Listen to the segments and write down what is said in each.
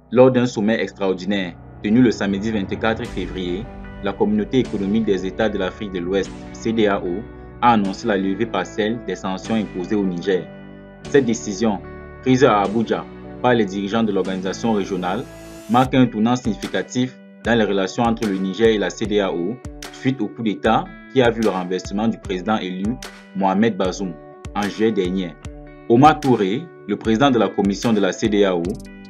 Lors d'un sommet extraordinaire tenu le samedi 24 février, la Communauté économique des États de l'Afrique de l'Ouest, CEDEAO, a annoncé la levée partielle des sanctions imposées au Niger. Cette décision, prise à Abuja par les dirigeants de l'organisation régionale, marque un tournant significatif dans les relations entre le Niger et la CEDEAO suite au coup d'État qui a vu le renversement du président élu Mohamed Bazoum en juillet dernier. Omar Touré, le président de la commission de la CEDEAO,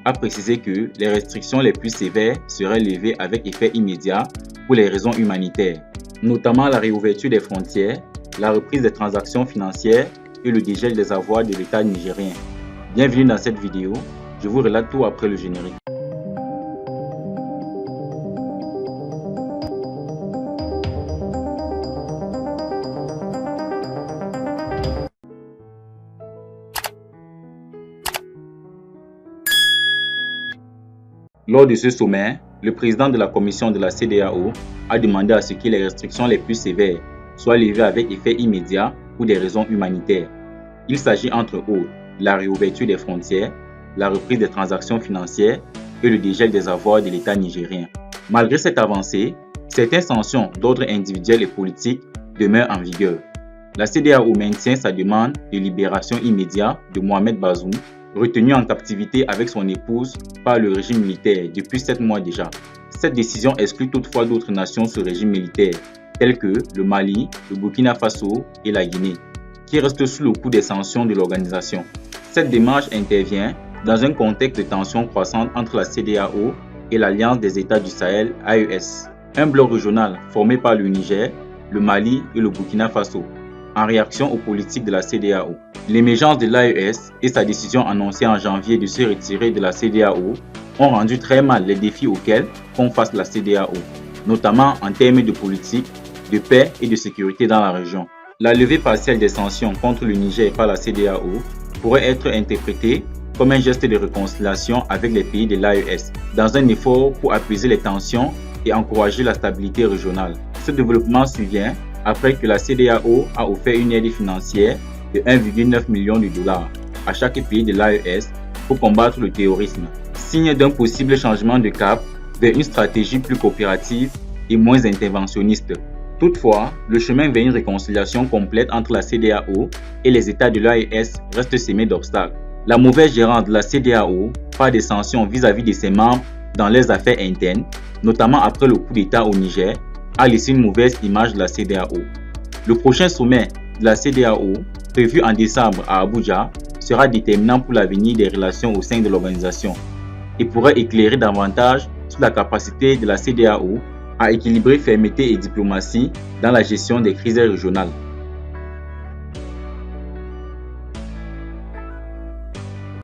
a précisé que les restrictions les plus sévères seraient levées avec effet immédiat pour les raisons humanitaires, notamment la réouverture des frontières, la reprise des transactions financières et le dégel des avoirs de l'État nigérien. Bienvenue dans cette vidéo, je vous relate tout après le générique. Lors de ce sommet, le président de la commission de la CEDEAO a demandé à ce que les restrictions les plus sévères soient levées avec effet immédiat pour des raisons humanitaires. Il s'agit entre autres de la réouverture des frontières, la reprise des transactions financières et le dégel des avoirs de l'État nigérien. Malgré cette avancée, certaines sanctions d'ordre individuel et politique demeurent en vigueur. La CEDEAO maintient sa demande de libération immédiate de Mohamed Bazoum, retenu en captivité avec son épouse par le régime militaire depuis 7 mois déjà. Cette décision exclut toutefois d'autres nations sous régime militaire, telles que le Mali, le Burkina Faso et la Guinée, qui restent sous le coup des sanctions de l'organisation. Cette démarche intervient dans un contexte de tensions croissantes entre la CEDEAO et l'Alliance des États du Sahel, AES, un bloc régional formé par le Niger, le Mali et le Burkina Faso, en réaction aux politiques de la CEDEAO. L'émergence de l'AES et sa décision annoncée en janvier de se retirer de la CEDEAO ont rendu très mal les défis auxquels font face la CEDEAO, notamment en termes de politique, de paix et de sécurité dans la région. La levée partielle des sanctions contre le Niger par la CEDEAO pourrait être interprétée comme un geste de réconciliation avec les pays de l'AES, dans un effort pour apaiser les tensions et encourager la stabilité régionale. Ce développement survient après que la CEDEAO a offert une aide financière de 1,9 million de dollars à chaque pays de l'AES pour combattre le terrorisme, signe d'un possible changement de cap vers une stratégie plus coopérative et moins interventionniste. Toutefois, le chemin vers une réconciliation complète entre la CEDEAO et les États de l'AES reste semé d'obstacles. La mauvaise gérance de la CEDEAO par des sanctions vis-à-vis de ses membres dans leurs affaires internes, notamment après le coup d'État au Niger, a laissé une mauvaise image de la CEDEAO. Le prochain sommet de la CEDEAO, prévu en décembre à Abuja, sera déterminant pour l'avenir des relations au sein de l'organisation et pourrait éclairer davantage sur la capacité de la CEDEAO à équilibrer fermeté et diplomatie dans la gestion des crises régionales.